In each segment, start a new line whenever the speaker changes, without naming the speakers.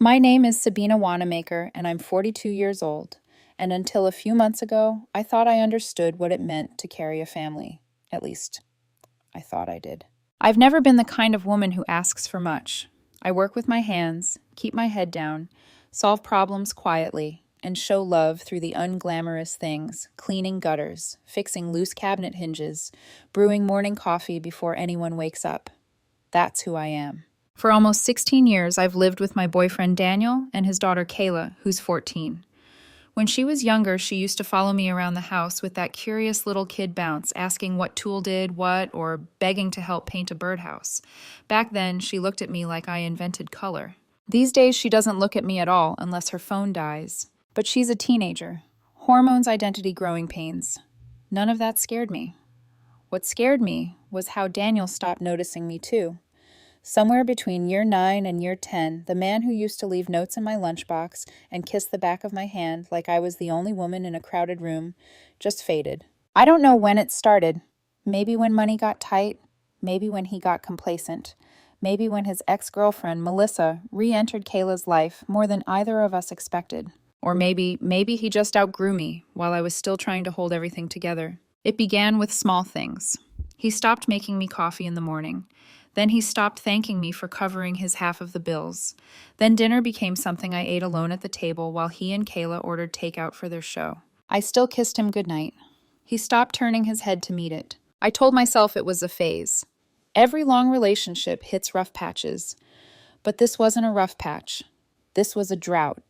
My name is Sabina Wanamaker, and I'm 42 years old. And until a few months ago, I thought I understood what it meant to carry a family. At least, I thought I did. I've never been the kind of woman who asks for much. I work with my hands, keep my head down, solve problems quietly, and show love through the unglamorous things: cleaning gutters, fixing loose cabinet hinges, brewing morning coffee before anyone wakes up. That's who I am. For almost 16 years, I've lived with my boyfriend Daniel and his daughter Kayla, who's 14. When she was younger, she used to follow me around the house with that curious little kid bounce, asking what tool did what or begging to help paint a birdhouse. Back then, she looked at me like I invented color. These days, she doesn't look at me at all unless her phone dies. But she's a teenager. Hormones, identity, growing pains. None of that scared me. What scared me was how Daniel stopped noticing me too. Somewhere between year 9 and year 10, the man who used to leave notes in my lunchbox and kiss the back of my hand like I was the only woman in a crowded room just faded. I don't know when it started. Maybe when money got tight, maybe when he got complacent, maybe when his ex-girlfriend, Melissa, re-entered Kayla's life more than either of us expected. Or maybe he just outgrew me while I was still trying to hold everything together. It began with small things. He stopped making me coffee in the morning. Then he stopped thanking me for covering his half of the bills. Then dinner became something I ate alone at the table while he and Kayla ordered takeout for their show. I still kissed him goodnight. He stopped turning his head to meet it. I told myself it was a phase. Every long relationship hits rough patches. But this wasn't a rough patch. This was a drought.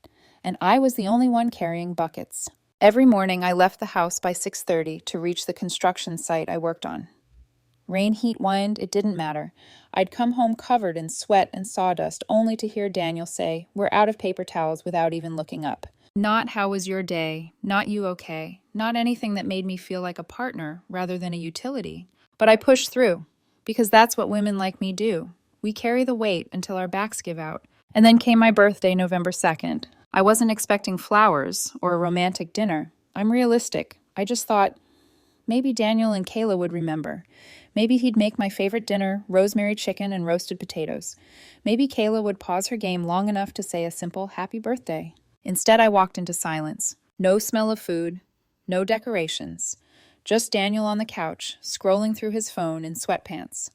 And I was the only one carrying buckets. Every morning I left the house by 6:30 to reach the construction site I worked on. Rain, heat, wind, it didn't matter. I'd come home covered in sweat and sawdust only to hear Daniel say, "We're out of paper towels," without even looking up. Not "how was your day?" Not "you okay?" Not anything that made me feel like a partner rather than a utility. But I pushed through, because that's what women like me do. We carry the weight until our backs give out. And then came my birthday, November 2nd. I wasn't expecting flowers or a romantic dinner. I'm realistic. I just thought, maybe Daniel and Kayla would remember. Maybe he'd make my favorite dinner, rosemary chicken and roasted potatoes. Maybe Kayla would pause her game long enough to say a simple happy birthday. Instead, I walked into silence. No smell of food, no decorations. Just Daniel on the couch, scrolling through his phone in sweatpants.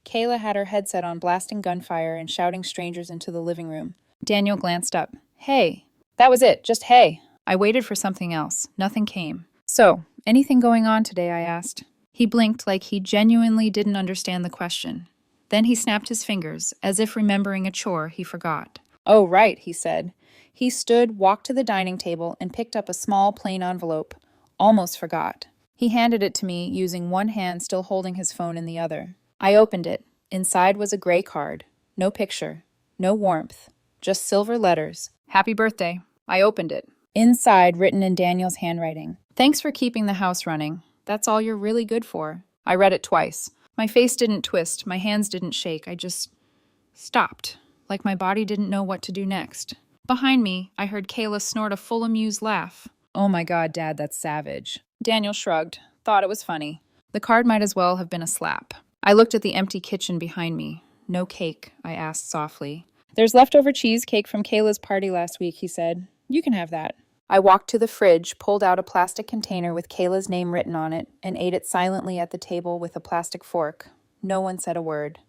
Kayla had her headset on, blasting gunfire and shouting strangers into the living room. Daniel glanced up. "Hey." That was it, just hey. I waited for something else. Nothing came. "So, anything going on today?" I asked. He blinked like he genuinely didn't understand the question. Then he snapped his fingers, as if remembering a chore he forgot. "Oh, right," he said. He stood, walked to the dining table, and picked up a small, plain envelope. "Almost forgot." He handed it to me, using one hand still holding his phone in the other. I opened it. Inside was a gray card. No picture. No warmth. Just silver letters. "Happy birthday." I opened it. Inside, written in Daniel's handwriting, "Thanks for keeping the house running. That's all you're really good for." I read it twice. My face didn't twist, my hands didn't shake. I just stopped, like my body didn't know what to do next. Behind me, I heard Kayla snort a full amused laugh. "Oh my God, Dad, that's savage." Daniel shrugged, thought it was funny. The card might as well have been a slap. I looked at the empty kitchen behind me. "No cake?" I asked softly. "There's leftover cheesecake from Kayla's party last week," he said. "You can have that." I walked to the fridge, pulled out a plastic container with Kayla's name written on it, and ate it silently at the table with a plastic fork. No one said a word.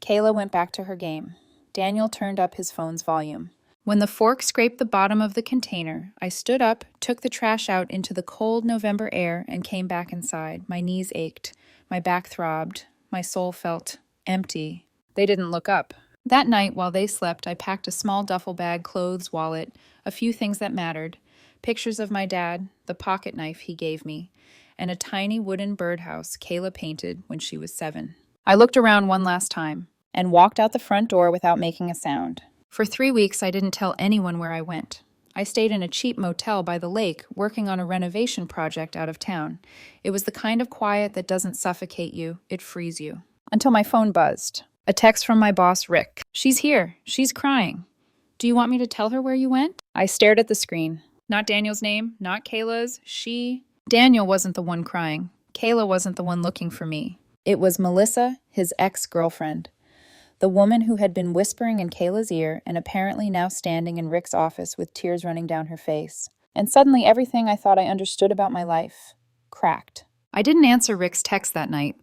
Kayla went back to her game. Daniel turned up his phone's volume. When the fork scraped the bottom of the container, I stood up, took the trash out into the cold November air, and came back inside. My knees ached. My back throbbed. My soul felt empty. They didn't look up. That night, while they slept, I packed a small duffel bag, clothes, wallet, a few things that mattered, pictures of my dad, the pocket knife he gave me, and a tiny wooden birdhouse Kayla painted when she was 7. I looked around one last time and walked out the front door without making a sound. For 3 weeks, I didn't tell anyone where I went. I stayed in a cheap motel by the lake, working on a renovation project out of town. It was the kind of quiet that doesn't suffocate you, it frees you. Until my phone buzzed. A text from my boss, Rick. "She's here. She's crying. Do you want me to tell her where you went?" I stared at the screen. Not Daniel's name, not Kayla's. Daniel wasn't the one crying. Kayla wasn't the one looking for me. It was Melissa, his ex-girlfriend. The woman who had been whispering in Kayla's ear and apparently now standing in Rick's office with tears running down her face. And suddenly everything I thought I understood about my life cracked. I didn't answer Rick's text that night.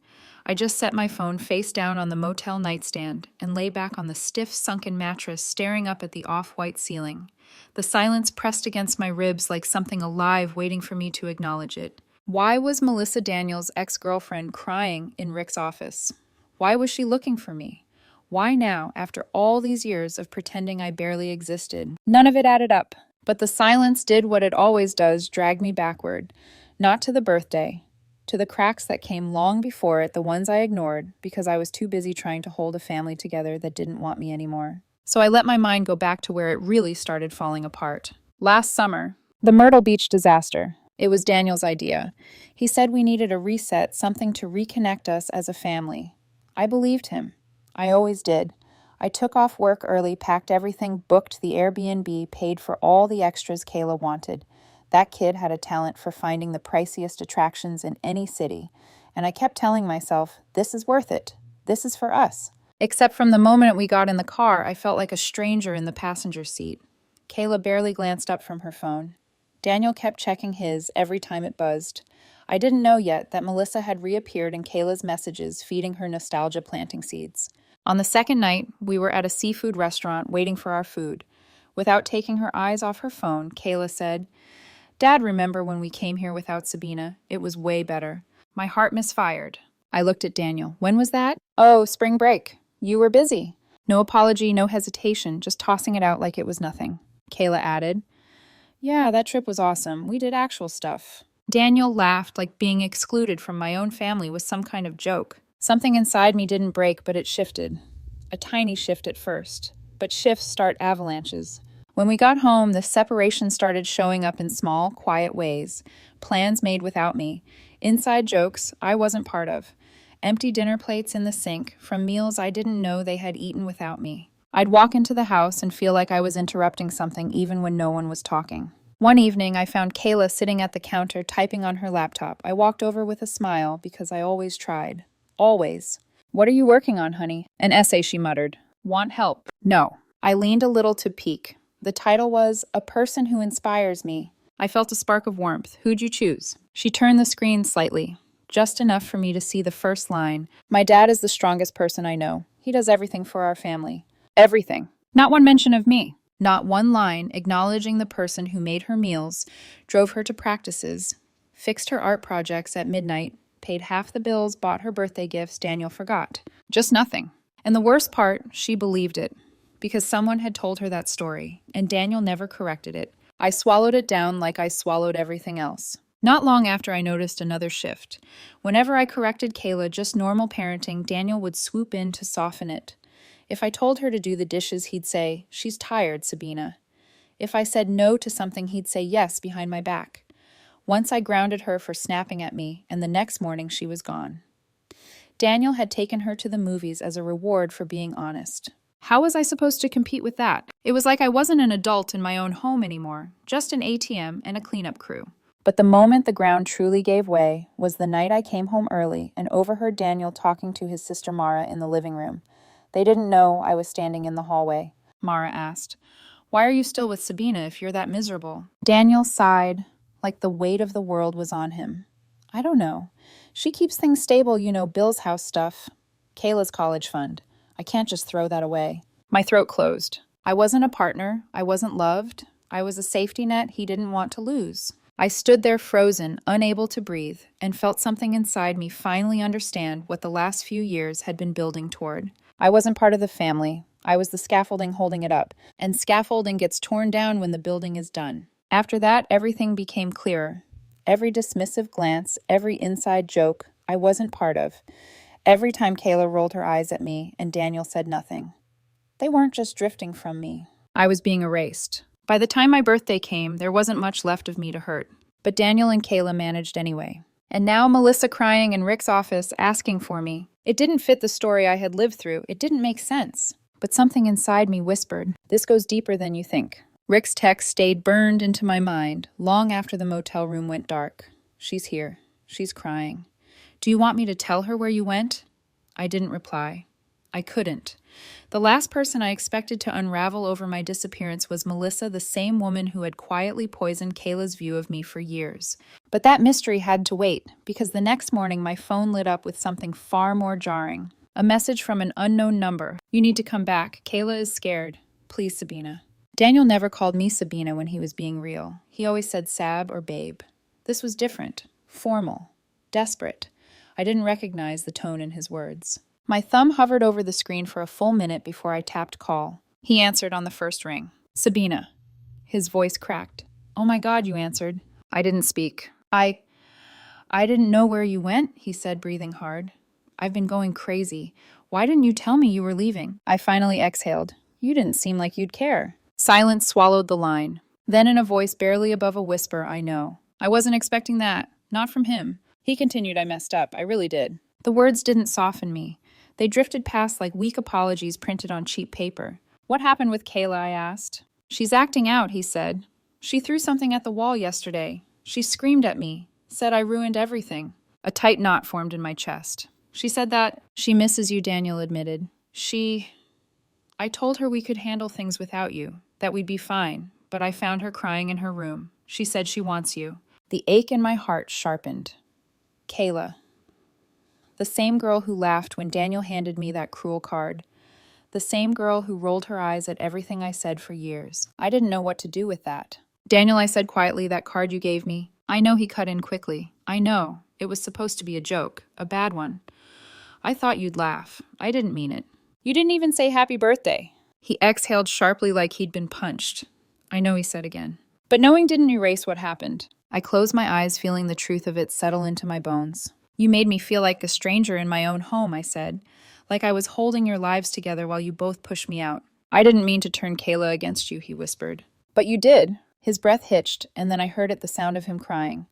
I just set my phone face down on the motel nightstand and lay back on the stiff, sunken mattress, staring up at the off-white ceiling. The silence pressed against my ribs like something alive waiting for me to acknowledge it. Why was Melissa Daniels' ex-girlfriend crying in Rick's office? Why was she looking for me? Why now, after all these years of pretending I barely existed? None of it added up. But the silence did what it always does, drag me backward. Not to the birthday, to the cracks that came long before it, the ones I ignored because I was too busy trying to hold a family together that didn't want me anymore. So I let my mind go back to where it really started falling apart. Last summer, the Myrtle Beach disaster. It was Daniel's idea. He said we needed a reset, something to reconnect us as a family. I believed him. I always did. I took off work early, packed everything, booked the Airbnb, paid for all the extras Kayla wanted. That kid had a talent for finding the priciest attractions in any city, and I kept telling myself, this is worth it. This is for us. Except from the moment we got in the car, I felt like a stranger in the passenger seat. Kayla barely glanced up from her phone. Daniel kept checking his every time it buzzed. I didn't know yet that Melissa had reappeared in Kayla's messages, feeding her nostalgia planting seeds. On the second night, we were at a seafood restaurant waiting for our food. Without taking her eyes off her phone, Kayla said, "Dad, remember when we came here without Sabina? It was way better." My heart misfired. I looked at Daniel. "When was that?" "Oh, spring break. You were busy." No apology, no hesitation, just tossing it out like it was nothing. Kayla added, "Yeah, that trip was awesome. We did actual stuff." Daniel laughed like being excluded from my own family was some kind of joke. Something inside me didn't break, but it shifted. A tiny shift at first. But shifts start avalanches. When we got home, the separation started showing up in small, quiet ways. Plans made without me. Inside jokes I wasn't part of. Empty dinner plates in the sink from meals I didn't know they had eaten without me. I'd walk into the house and feel like I was interrupting something even when no one was talking. One evening, I found Kayla sitting at the counter typing on her laptop. I walked over with a smile because I always tried. Always. "What are you working on, honey?" "An essay," she muttered. "Want help?" "No." I leaned a little to peek. The title was A Person Who Inspires Me. I felt a spark of warmth. "Who'd you choose?" She turned the screen slightly, just enough for me to see the first line. "My dad is the strongest person I know. He does everything for our family." Everything. Not one mention of me. Not one line acknowledging the person who made her meals, drove her to practices, fixed her art projects at midnight, paid half the bills, bought her birthday gifts Daniel forgot. Just nothing. And the worst part, she believed it. Because someone had told her that story, and Daniel never corrected it. I swallowed it down like I swallowed everything else. Not long after, I noticed another shift. Whenever I corrected Kayla just normal parenting, Daniel would swoop in to soften it. If I told her to do the dishes, he'd say, "She's tired, Sabina." If I said no to something, he'd say yes behind my back. Once I grounded her for snapping at me, and the next morning she was gone. Daniel had taken her to the movies as a reward for being honest. How was I supposed to compete with that? It was like I wasn't an adult in my own home anymore, just an ATM and a cleanup crew. But the moment the ground truly gave way was the night I came home early and overheard Daniel talking to his sister Mara in the living room. They didn't know I was standing in the hallway. Mara asked, "Why are you still with Sabina if you're that miserable?" Daniel sighed, like the weight of the world was on him. "I don't know. She keeps things stable, Bill's house stuff. Kayla's college fund. I can't just throw that away." My throat closed. I wasn't a partner. I wasn't loved. I was a safety net he didn't want to lose. I stood there frozen, unable to breathe, and felt something inside me finally understand what the last few years had been building toward. I wasn't part of the family. I was the scaffolding holding it up, and scaffolding gets torn down when the building is done. After that, everything became clearer. Every dismissive glance, every inside joke, I wasn't part of. Every time Kayla rolled her eyes at me and Daniel said nothing. They weren't just drifting from me. I was being erased. By the time my birthday came, there wasn't much left of me to hurt. But Daniel and Kayla managed anyway. And now Melissa crying in Rick's office, asking for me. It didn't fit the story I had lived through. It didn't make sense. But something inside me whispered, "This goes deeper than you think." Rick's text stayed burned into my mind long after the motel room went dark. "She's here. She's crying. Do you want me to tell her where you went?" I didn't reply. I couldn't. The last person I expected to unravel over my disappearance was Melissa, the same woman who had quietly poisoned Kayla's view of me for years. But that mystery had to wait, because the next morning my phone lit up with something far more jarring. A message from an unknown number. "You need to come back. Kayla is scared. Please, Sabina." Daniel never called me Sabina when he was being real. He always said Sab or Babe. This was different, formal, desperate. I didn't recognize the tone in his words. My thumb hovered over the screen for a full minute before I tapped call. He answered on the first ring. "Sabina." His voice cracked. "Oh my God, you answered." I didn't speak. I didn't know where you went," he said, breathing hard. "I've been going crazy. Why didn't you tell me you were leaving?" I finally exhaled. "You didn't seem like you'd care." Silence swallowed the line. Then in a voice barely above a whisper, "I know." I wasn't expecting that. Not from him. He continued, "I messed up. I really did." The words didn't soften me. They drifted past like weak apologies printed on cheap paper. "What happened with Kayla?" I asked. "She's acting out," he said. "She threw something at the wall yesterday. She screamed at me, said I ruined everything." A tight knot formed in my chest. "She said that she misses you," Daniel admitted. I told her we could handle things without you, that we'd be fine, but I found her crying in her room. She said she wants you." The ache in my heart sharpened. Kayla. The same girl who laughed when Daniel handed me that cruel card. The same girl who rolled her eyes at everything I said for years. I didn't know what to do with that. "Daniel," I said quietly, "that card you gave me." "I know," he cut in quickly. "I know. It was supposed to be a joke, a bad one. I thought you'd laugh. I didn't mean it. You didn't even say happy birthday." He exhaled sharply like he'd been punched. "I know," he said again. But knowing didn't erase what happened. I closed my eyes, feeling the truth of it settle into my bones. "You made me feel like a stranger in my own home," I said. "Like I was holding your lives together while you both pushed me out." "I didn't mean to turn Kayla against you," he whispered. "But you did." His breath hitched, and then I heard it, the sound of him crying.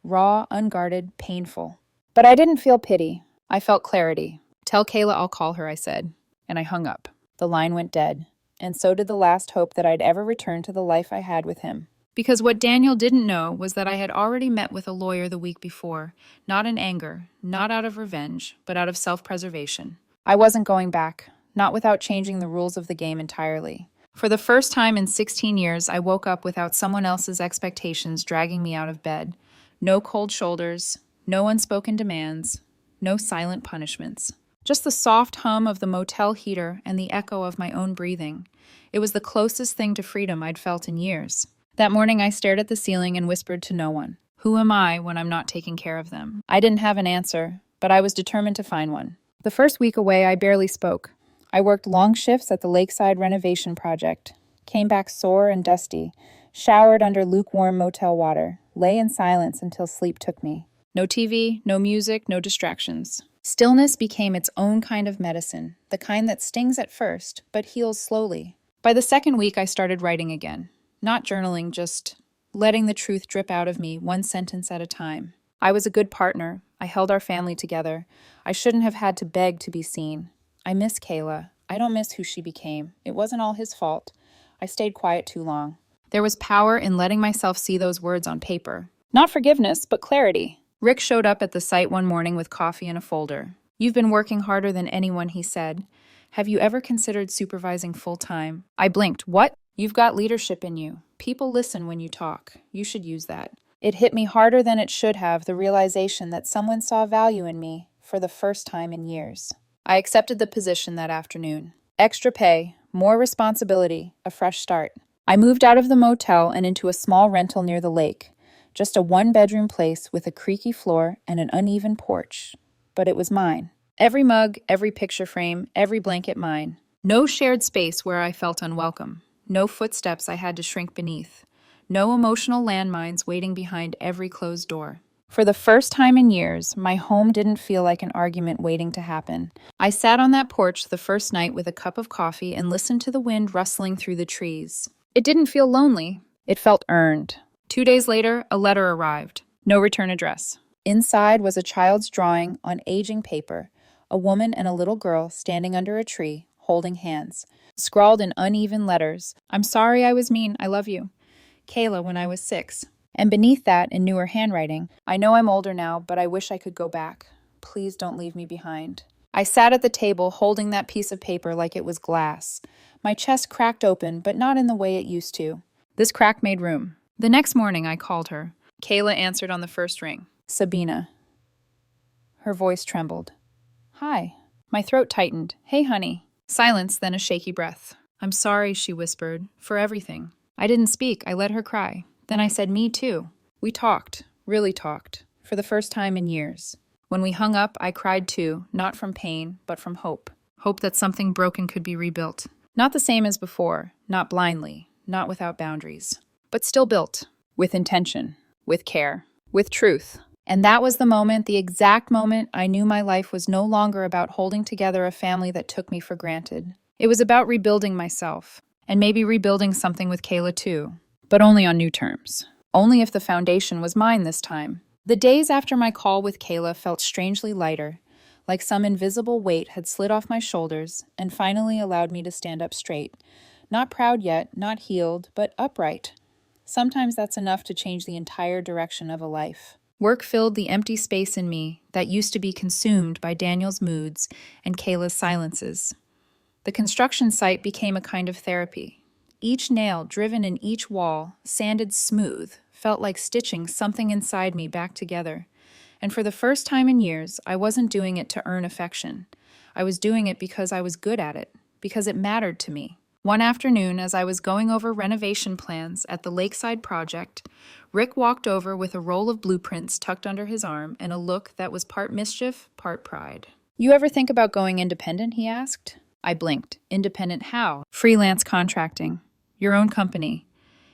Raw, unguarded, painful. But I didn't feel pity. I felt clarity. "Tell Kayla I'll call her," I said. And I hung up. The line went dead. And so did the last hope that I'd ever return to the life I had with him. Because what Daniel didn't know was that I had already met with a lawyer the week before, not in anger, not out of revenge, but out of self-preservation. I wasn't going back, not without changing the rules of the game entirely. For the first time in 16 years, I woke up without someone else's expectations dragging me out of bed. No cold shoulders, no unspoken demands, no silent punishments. Just the soft hum of the motel heater and the echo of my own breathing. It was the closest thing to freedom I'd felt in years. That morning I stared at the ceiling and whispered to no one. Who am I when I'm not taking care of them? I didn't have an answer, but I was determined to find one. The first week away, I barely spoke. I worked long shifts at the lakeside renovation project, came back sore and dusty, showered under lukewarm motel water, lay in silence until sleep took me. No TV, no music, no distractions. Stillness became its own kind of medicine, the kind that stings at first, but heals slowly. By the second week, I started writing again. Not journaling, just letting the truth drip out of me, one sentence at a time. I was a good partner. I held our family together. I shouldn't have had to beg to be seen. I miss Kayla. I don't miss who she became. It wasn't all his fault. I stayed quiet too long. There was power in letting myself see those words on paper. Not forgiveness, but clarity. Rick showed up at the site one morning with coffee and a folder. "You've been working harder than anyone," he said. "Have you ever considered supervising full-time?" I blinked. "What?" "You've got leadership in you. People listen when you talk. You should use that." It hit me harder than it should have, the realization that someone saw value in me for the first time in years. I accepted the position that afternoon. Extra pay, more responsibility, a fresh start. I moved out of the motel and into a small rental near the lake. Just a one-bedroom place with a creaky floor and an uneven porch. But it was mine. Every mug, every picture frame, every blanket mine. No shared space where I felt unwelcome. No footsteps I had to shrink beneath. No emotional landmines waiting behind every closed door. For the first time in years, my home didn't feel like an argument waiting to happen. I sat on that porch the first night with a cup of coffee and listened to the wind rustling through the trees. It didn't feel lonely. It felt earned. 2 days later, a letter arrived. No return address. Inside was a child's drawing on aging paper, a woman and a little girl standing under a tree, holding hands. Scrawled in uneven letters, "I'm sorry I was mean, I love you. Kayla when I was 6. And beneath that, in newer handwriting, "I know I'm older now, but I wish I could go back. Please don't leave me behind." I sat at the table holding that piece of paper like it was glass. My chest cracked open, but not in the way it used to. This crack made room. The next morning, I called her. Kayla answered on the first ring. Sabina. Her voice trembled. Hi. My throat tightened. Hey, honey. Silence, then a shaky breath. I'm sorry, she whispered, for everything. I didn't speak. I let her cry. Then I said, me too. We talked, really talked, for the first time in years. When we hung up, I cried too, not from pain, but from hope. Hope that something broken could be rebuilt. Not the same as before, not blindly, not without boundaries, but still built, with intention, with care, with truth. And that was the moment, the exact moment, I knew my life was no longer about holding together a family that took me for granted. It was about rebuilding myself, and maybe rebuilding something with Kayla too, but only on new terms. Only if the foundation was mine this time. The days after my call with Kayla felt strangely lighter, like some invisible weight had slid off my shoulders and finally allowed me to stand up straight. Not proud yet, not healed, but upright. Sometimes that's enough to change the entire direction of a life. Work filled the empty space in me that used to be consumed by Daniel's moods and Kayla's silences. The construction site became a kind of therapy. Each nail driven in each wall, sanded smooth, felt like stitching something inside me back together. And for the first time in years, I wasn't doing it to earn affection. I was doing it because I was good at it, because it mattered to me. One afternoon, as I was going over renovation plans at the Lakeside project, Rick walked over with a roll of blueprints tucked under his arm and a look that was part mischief, part pride. You ever think about going independent, he asked. I blinked. Independent how? Freelance contracting. Your own company.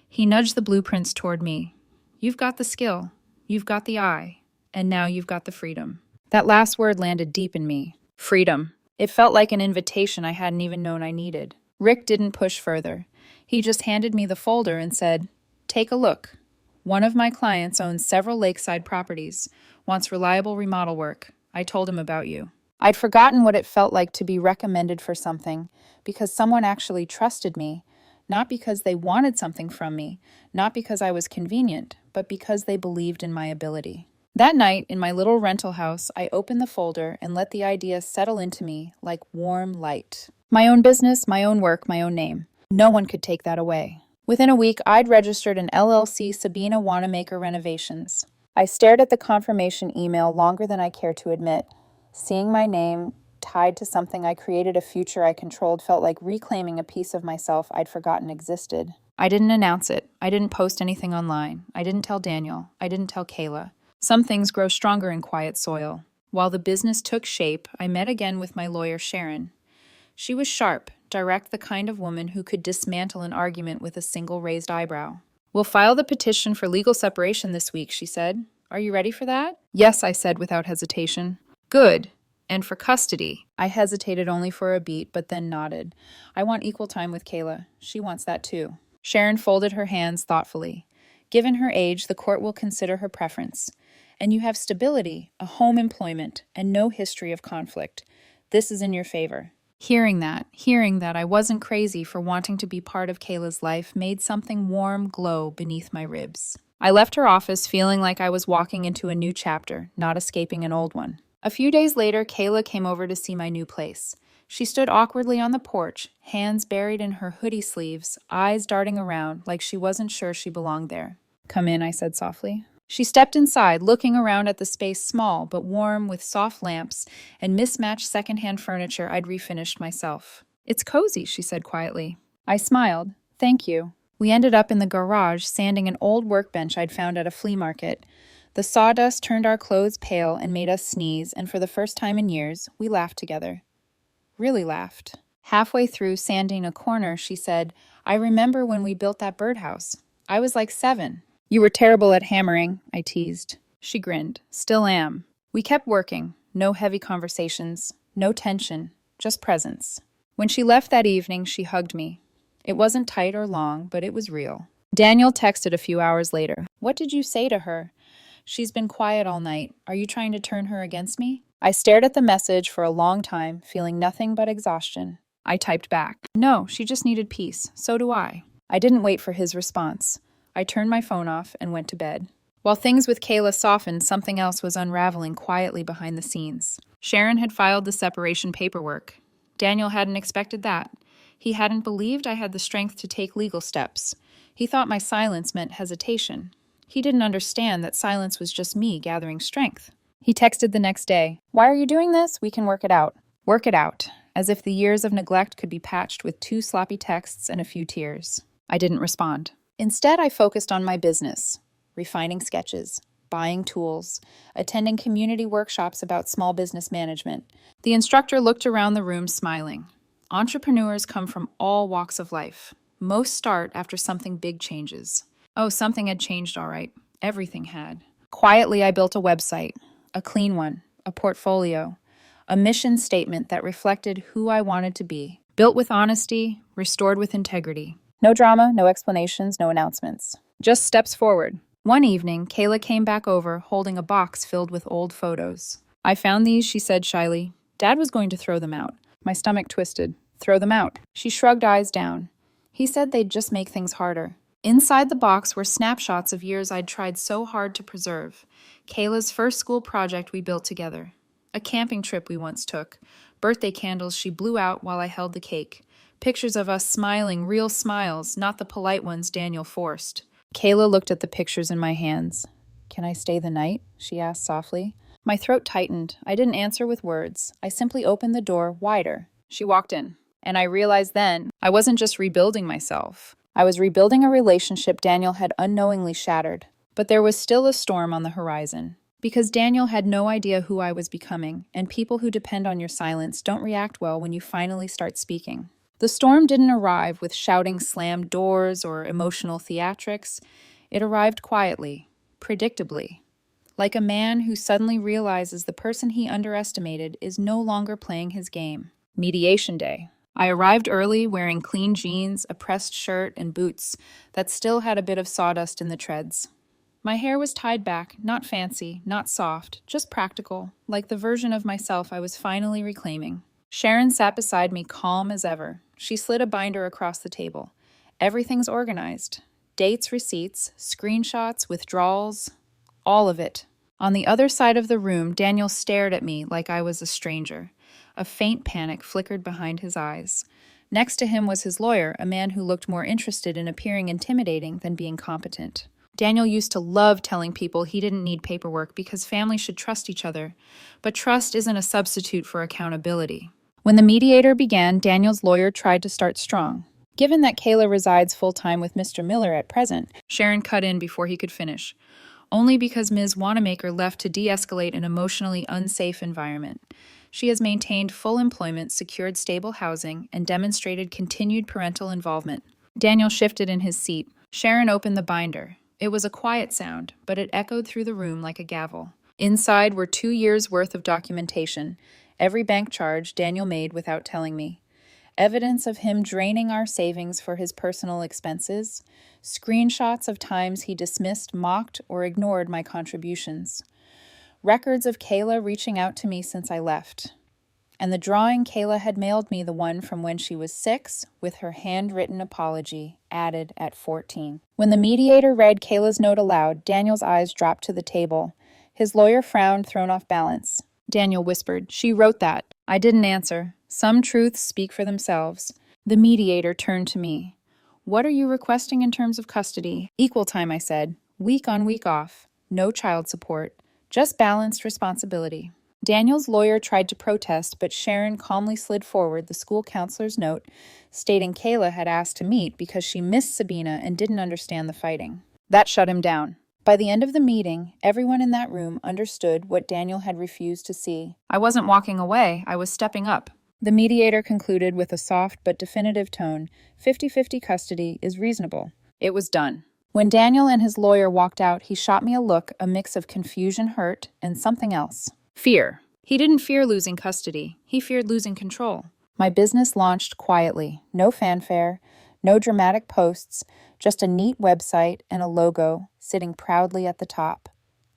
He nudged the blueprints toward me. You've got the skill. You've got the eye. And now you've got the freedom. That last word landed deep in me. Freedom. It felt like an invitation I hadn't even known I needed. Rick didn't push further. He just handed me the folder and said, take a look. One of my clients owns several lakeside properties, wants reliable remodel work. I told him about you. I'd forgotten what it felt like to be recommended for something, because someone actually trusted me, not because they wanted something from me, not because I was convenient, but because they believed in my ability. That night, in my little rental house, I opened the folder and let the idea settle into me like warm light. My own business, my own work, my own name. No one could take that away. Within a week, I'd registered an LLC, Sabina Wanamaker Renovations. I stared at the confirmation email longer than I care to admit. Seeing my name tied to something I created, a future I controlled, felt like reclaiming a piece of myself I'd forgotten existed. I didn't announce it. I didn't post anything online. I didn't tell Daniel. I didn't tell Kayla. Some things grow stronger in quiet soil. While the business took shape, I met again with my lawyer, Sharon. She was sharp, direct, the kind of woman who could dismantle an argument with a single raised eyebrow. We'll file the petition for legal separation this week, she said. Are you ready for that? Yes, I said without hesitation. Good. And for custody. I hesitated only for a beat, but then nodded. I want equal time with Kayla. She wants that too. Sharon folded her hands thoughtfully. Given her age, the court will consider her preference. And you have stability, a home employment, and no history of conflict. This is in your favor. Hearing that I wasn't crazy for wanting to be part of Kayla's life made something warm glow beneath my ribs. I left her office feeling like I was walking into a new chapter, not escaping an old one. A few days later, Kayla came over to see my new place. She stood awkwardly on the porch, hands buried in her hoodie sleeves, eyes darting around like she wasn't sure she belonged there. Come in, I said softly. She stepped inside, looking around at the space small but warm with soft lamps and mismatched secondhand furniture I'd refinished myself. It's cozy, she said quietly. I smiled. Thank you. We ended up in the garage sanding an old workbench I'd found at a flea market. The sawdust turned our clothes pale and made us sneeze, and for the first time in years, we laughed together. Really laughed. Halfway through sanding a corner, she said, I remember when we built that birdhouse. I was like 7. You were terrible at hammering, I teased. She grinned. Still am. We kept working. No heavy conversations. No tension. Just presence. When she left that evening, she hugged me. It wasn't tight or long, but it was real. Daniel texted a few hours later. What did you say to her? She's been quiet all night. Are you trying to turn her against me? I stared at the message for a long time, feeling nothing but exhaustion. I typed back. No, she just needed peace. So do I. I didn't wait for his response. I turned my phone off and went to bed. While things with Kayla softened, something else was unraveling quietly behind the scenes. Sharon had filed the separation paperwork. Daniel hadn't expected that. He hadn't believed I had the strength to take legal steps. He thought my silence meant hesitation. He didn't understand that silence was just me gathering strength. He texted the next day, "Why are you doing this? We can work it out." Work it out, as if the years of neglect could be patched with 2 sloppy texts and a few tears. I didn't respond. Instead, I focused on my business, refining sketches, buying tools, attending community workshops about small business management. The instructor looked around the room smiling. Entrepreneurs come from all walks of life. Most start after something big changes. Oh, something had changed, all right. Everything had. Quietly, I built a website, a clean one, a portfolio, a mission statement that reflected who I wanted to be. Built with honesty, restored with integrity. No drama, no explanations, no announcements. Just steps forward. One evening, Kayla came back over, holding a box filled with old photos. "I found these," she said shyly. "Dad was going to throw them out." My stomach twisted. "Throw them out." She shrugged, eyes down. "He said they'd just make things harder." Inside the box were snapshots of years I'd tried so hard to preserve. Kayla's first school project we built together. A camping trip we once took. Birthday candles she blew out while I held the cake. Pictures of us smiling, real smiles, not the polite ones Daniel forced. Kayla looked at the pictures in my hands. "Can I stay the night?" she asked softly. My throat tightened. I didn't answer with words. I simply opened the door wider. She walked in. And I realized then I wasn't just rebuilding myself. I was rebuilding a relationship Daniel had unknowingly shattered. But there was still a storm on the horizon. Because Daniel had no idea who I was becoming, and people who depend on your silence don't react well when you finally start speaking. The storm didn't arrive with shouting slammed doors or emotional theatrics. It arrived quietly, predictably, like a man who suddenly realizes the person he underestimated is no longer playing his game. Mediation day. I arrived early wearing clean jeans, a pressed shirt, and boots that still had a bit of sawdust in the treads. My hair was tied back, not fancy, not soft, just practical, like the version of myself I was finally reclaiming. Sharon sat beside me, calm as ever. She slid a binder across the table. Everything's organized. Dates, receipts, screenshots, withdrawals, all of it. On the other side of the room, Daniel stared at me like I was a stranger. A faint panic flickered behind his eyes. Next to him was his lawyer, a man who looked more interested in appearing intimidating than being competent. Daniel used to love telling people he didn't need paperwork because families should trust each other. But trust isn't a substitute for accountability. When the mediator began, Daniel's lawyer tried to start strong. Given that Kayla resides full-time with Mr. Miller at present, Sharon cut in before he could finish. Only because Ms. Wanamaker left to de-escalate an emotionally unsafe environment. She has maintained full employment, secured stable housing, and demonstrated continued parental involvement. Daniel shifted in his seat. Sharon opened the binder. It was a quiet sound, but it echoed through the room like a gavel. Inside were 2 years' worth of documentation, every bank charge Daniel made without telling me. Evidence of him draining our savings for his personal expenses, screenshots of times he dismissed, mocked, or ignored my contributions. Records of Kayla reaching out to me since I left. And the drawing Kayla had mailed me, the one from when she was 6, with her handwritten apology, added at 14. When the mediator read Kayla's note aloud, Daniel's eyes dropped to the table. His lawyer frowned, thrown off balance. Daniel whispered, "She wrote that." I didn't answer. Some truths speak for themselves. The mediator turned to me. "What are you requesting in terms of custody?" "Equal time," I said. "Week on, week off. No child support. Just balanced responsibility." Daniel's lawyer tried to protest, but Sharon calmly slid forward the school counselor's note, stating Kayla had asked to meet because she missed Sabina and didn't understand the fighting. That shut him down. By the end of the meeting, everyone in that room understood what Daniel had refused to see. I wasn't walking away, I was stepping up. The mediator concluded with a soft but definitive tone, 50-50 custody is reasonable. It was done. When Daniel and his lawyer walked out, he shot me a look, a mix of confusion, hurt, and something else. Fear. He didn't fear losing custody. He feared losing control. My business launched quietly. No fanfare, no dramatic posts, just a neat website and a logo sitting proudly at the top.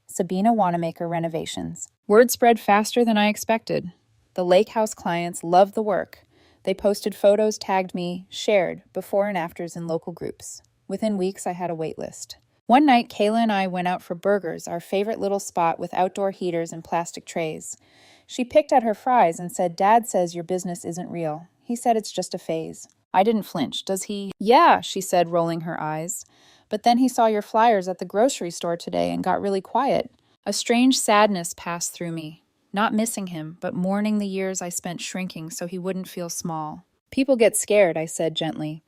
Sabina Wanamaker Renovations. Word spread faster than I expected. The lake house clients loved the work. They posted photos, tagged me, shared before and afters in local groups. Within weeks, I had a wait list. One night, Kayla and I went out for burgers, our favorite little spot with outdoor heaters and plastic trays. She picked at her fries and said, "Dad says your business isn't real. He said it's just a phase." I didn't flinch. "Does he?" "Yeah," she said, rolling her eyes. "But then he saw your flyers at the grocery store today and got really quiet." A strange sadness passed through me. Not missing him, but mourning the years I spent shrinking so he wouldn't feel small. "People get scared," I said gently,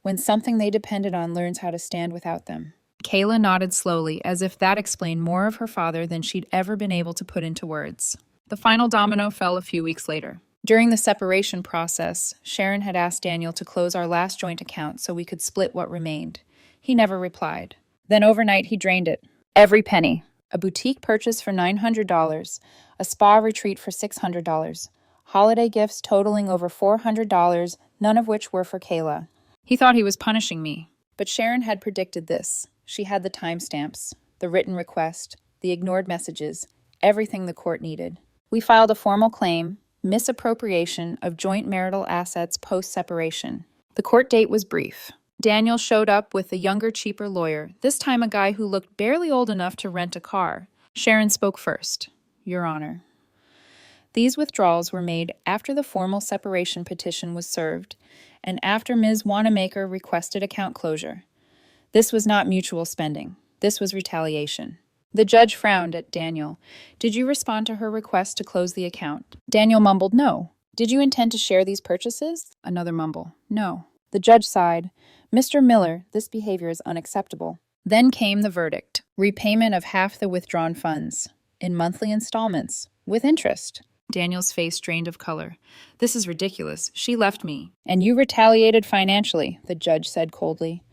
"when something they depended on learns how to stand without them." Kayla nodded slowly, as if that explained more of her father than she'd ever been able to put into words. The final domino fell a few weeks later. During the separation process, Sharon had asked Daniel to close our last joint account so we could split what remained. He never replied. Then overnight, he drained it. Every penny. A boutique purchase for $900, a spa retreat for $600, holiday gifts totaling over $400, none of which were for Kayla. He thought he was punishing me, but Sharon had predicted this. She had the timestamps, the written request, the ignored messages, everything the court needed. We filed a formal claim, misappropriation of joint marital assets post-separation. The court date was brief. Daniel showed up with a younger, cheaper lawyer, this time a guy who looked barely old enough to rent a car. Sharon spoke first. "Your Honor." These withdrawals were made after the formal separation petition was served and after Ms. Wanamaker requested account closure. This was not mutual spending. This was retaliation. The judge frowned at Daniel. "Did you respond to her request to close the account?" Daniel mumbled, "No." "Did you intend to share these purchases?" Another mumble, "No." The judge sighed. "Mr. Miller, this behavior is unacceptable." Then came the verdict. Repayment of half the withdrawn funds, in monthly installments, with interest. Daniel's face drained of color. "This is ridiculous. She left me." "And you retaliated financially," the judge said coldly.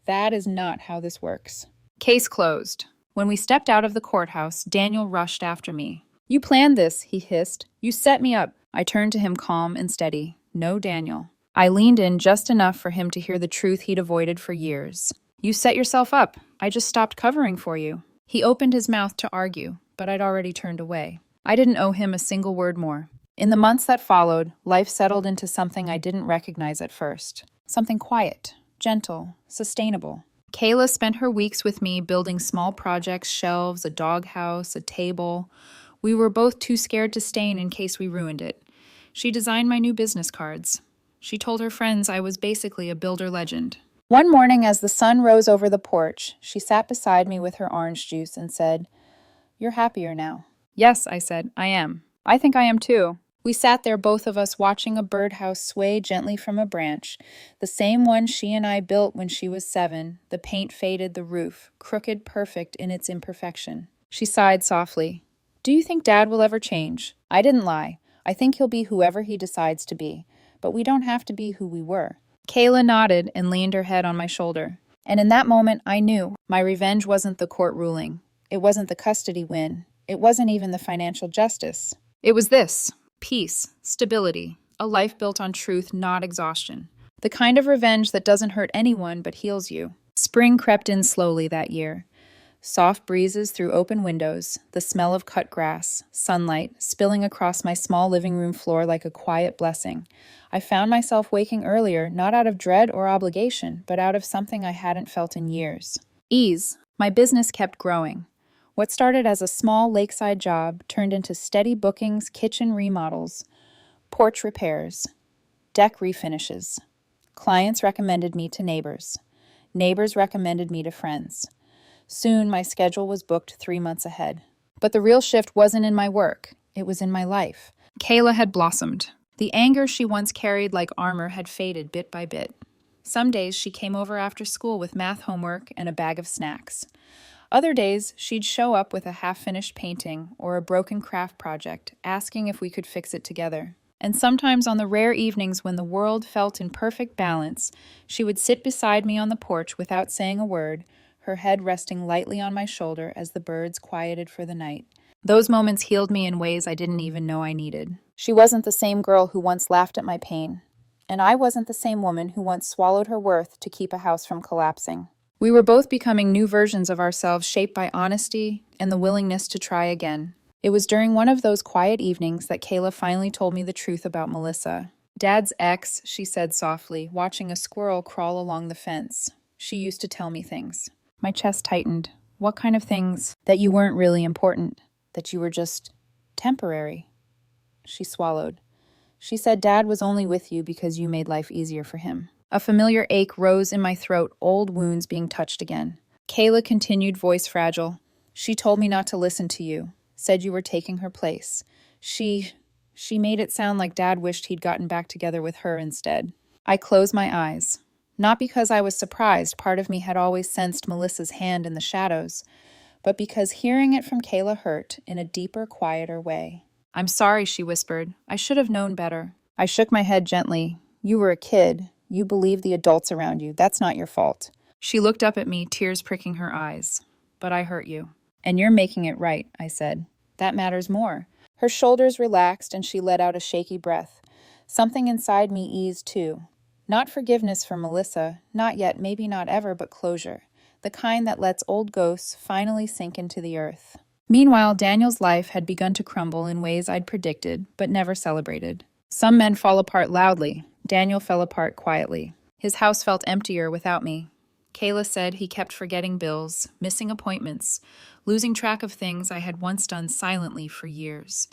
"That is not how this works." Case closed. When we stepped out of the courthouse, Daniel rushed after me. "You planned this," he hissed. "You set me up." I turned to him calm and steady. "No, Daniel." I leaned in just enough for him to hear the truth he'd avoided for years. "You set yourself up. I just stopped covering for you." He opened his mouth to argue, but I'd already turned away. I didn't owe him a single word more. In the months that followed, life settled into something I didn't recognize at first. Something quiet, gentle, sustainable. Kayla spent her weeks with me building small projects, shelves, a doghouse, a table. We were both too scared to stain in case we ruined it. She designed my new business cards. She told her friends I was basically a builder legend. One morning, as the sun rose over the porch, she sat beside me with her orange juice and said, "You're happier now." "Yes," I said, "I am. I think I am too." We sat there, both of us, watching a birdhouse sway gently from a branch, the same one she and I built when she was 7, the paint faded, the roof, crooked, perfect in its imperfection. She sighed softly. "Do you think Dad will ever change?" I didn't lie. I think he'll be whoever he decides to be, but we don't have to be who we were. Kayla nodded and leaned her head on my shoulder. And in that moment, I knew my revenge wasn't the court ruling. It wasn't the custody win. It wasn't even the financial justice. It was this. Peace, stability, a life built on truth, not exhaustion. The kind of revenge that doesn't hurt anyone but heals you. Spring crept in slowly that year. Soft breezes through open windows, the smell of cut grass, sunlight spilling across my small living room floor like a quiet blessing. I found myself waking earlier, not out of dread or obligation, but out of something I hadn't felt in years. Ease. My business kept growing. What started as a small lakeside job turned into steady bookings, kitchen remodels, porch repairs, deck refinishes. Clients recommended me to neighbors. Neighbors recommended me to friends. Soon, my schedule was booked 3 months ahead. But the real shift wasn't in my work. It was in my life. Kayla had blossomed. The anger she once carried like armor had faded bit by bit. Some days, she came over after school with math homework and a bag of snacks. Other days, she'd show up with a half-finished painting or a broken craft project, asking if we could fix it together. And sometimes on the rare evenings when the world felt in perfect balance, she would sit beside me on the porch without saying a word, her head resting lightly on my shoulder as the birds quieted for the night. Those moments healed me in ways I didn't even know I needed. She wasn't the same girl who once laughed at my pain, and I wasn't the same woman who once swallowed her worth to keep a house from collapsing. We were both becoming new versions of ourselves shaped by honesty and the willingness to try again. It was during one of those quiet evenings that Kayla finally told me the truth about Melissa. "Dad's ex," she said softly, watching a squirrel crawl along the fence. She used to tell me things. My chest tightened. What kind of things? That you weren't really important. That you were just temporary. She swallowed. She said Dad was only with you because you made life easier for him. A familiar ache rose in my throat, old wounds being touched again. Kayla continued, voice fragile. She told me not to listen to you, said you were taking her place. She made it sound like Dad wished he'd gotten back together with her instead. I closed my eyes. Not because I was surprised, part of me had always sensed Melissa's hand in the shadows, but because hearing it from Kayla hurt in a deeper, quieter way. I'm sorry, she whispered. I should have known better. I shook my head gently. You were a kid. You believed the adults around you. That's not your fault. She looked up at me, tears pricking her eyes. But I hurt you. And you're making it right, I said. That matters more. Her shoulders relaxed and she let out a shaky breath. Something inside me eased too. Not forgiveness for Melissa, not yet, maybe not ever, but closure. The kind that lets old ghosts finally sink into the earth. Meanwhile, Daniel's life had begun to crumble in ways I'd predicted, but never celebrated. Some men fall apart loudly. Daniel fell apart quietly. His house felt emptier without me. Kayla said he kept forgetting bills, missing appointments, losing track of things I had once done silently for years.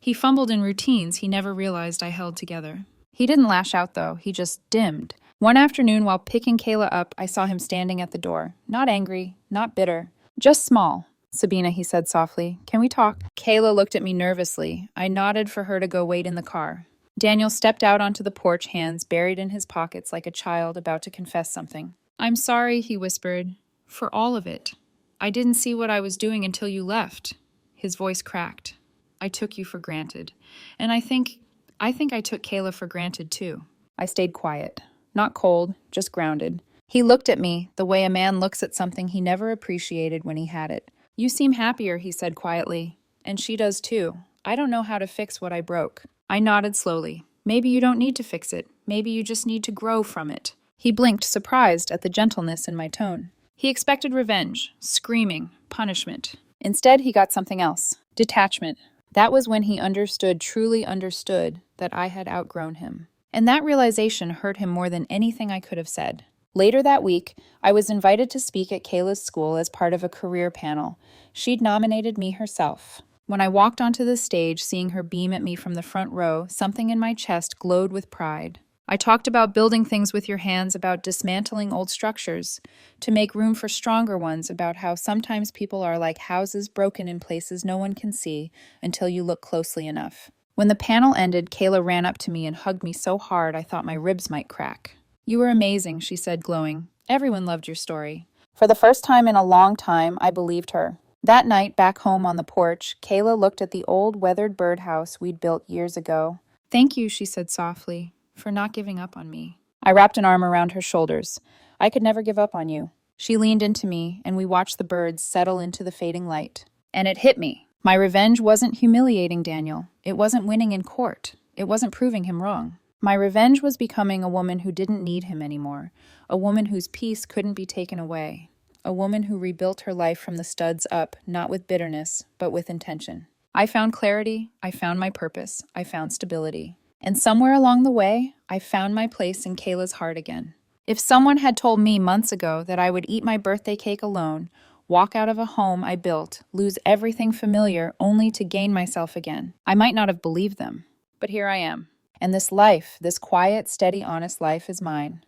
He fumbled in routines he never realized I held together. He didn't lash out, though. He just dimmed. One afternoon, while picking Kayla up, I saw him standing at the door. Not angry, not bitter, just small. Sabina, he said softly, can we talk? Kayla looked at me nervously. I nodded for her to go wait in the car. Daniel stepped out onto the porch, hands buried in his pockets like a child about to confess something. I'm sorry, he whispered, for all of it. I didn't see what I was doing until you left. His voice cracked. I took you for granted. And I think I took Kayla for granted too. I stayed quiet. Not cold, just grounded. He looked at me the way a man looks at something he never appreciated when he had it. You seem happier, he said quietly. And she does too. I don't know how to fix what I broke. I nodded slowly. Maybe you don't need to fix it. Maybe you just need to grow from it. He blinked, surprised at the gentleness in my tone. He expected revenge, screaming, punishment. Instead, he got something else. Detachment. That was when he understood, truly understood, that I had outgrown him. And that realization hurt him more than anything I could have said. Later that week, I was invited to speak at Kayla's school as part of a career panel. She'd nominated me herself. When I walked onto the stage, seeing her beam at me from the front row, something in my chest glowed with pride. I talked about building things with your hands, about dismantling old structures, to make room for stronger ones, about how sometimes people are like houses broken in places no one can see until you look closely enough. When the panel ended, Kayla ran up to me and hugged me so hard I thought my ribs might crack. You were amazing, she said, glowing. Everyone loved your story. For the first time in a long time, I believed her. That night, back home on the porch, Kayla looked at the old weathered birdhouse we'd built years ago. Thank you, she said softly, for not giving up on me. I wrapped an arm around her shoulders. I could never give up on you. She leaned into me, and we watched the birds settle into the fading light. And it hit me. My revenge wasn't humiliating Daniel. It wasn't winning in court. It wasn't proving him wrong. My revenge was becoming a woman who didn't need him anymore, a woman whose peace couldn't be taken away, a woman who rebuilt her life from the studs up, not with bitterness, but with intention. I found clarity, I found my purpose, I found stability. And somewhere along the way, I found my place in Kayla's heart again. If someone had told me months ago that I would eat my birthday cake alone, walk out of a home I built, lose everything familiar only to gain myself again, I might not have believed them. But here I am. And this life, this quiet, steady, honest life is mine.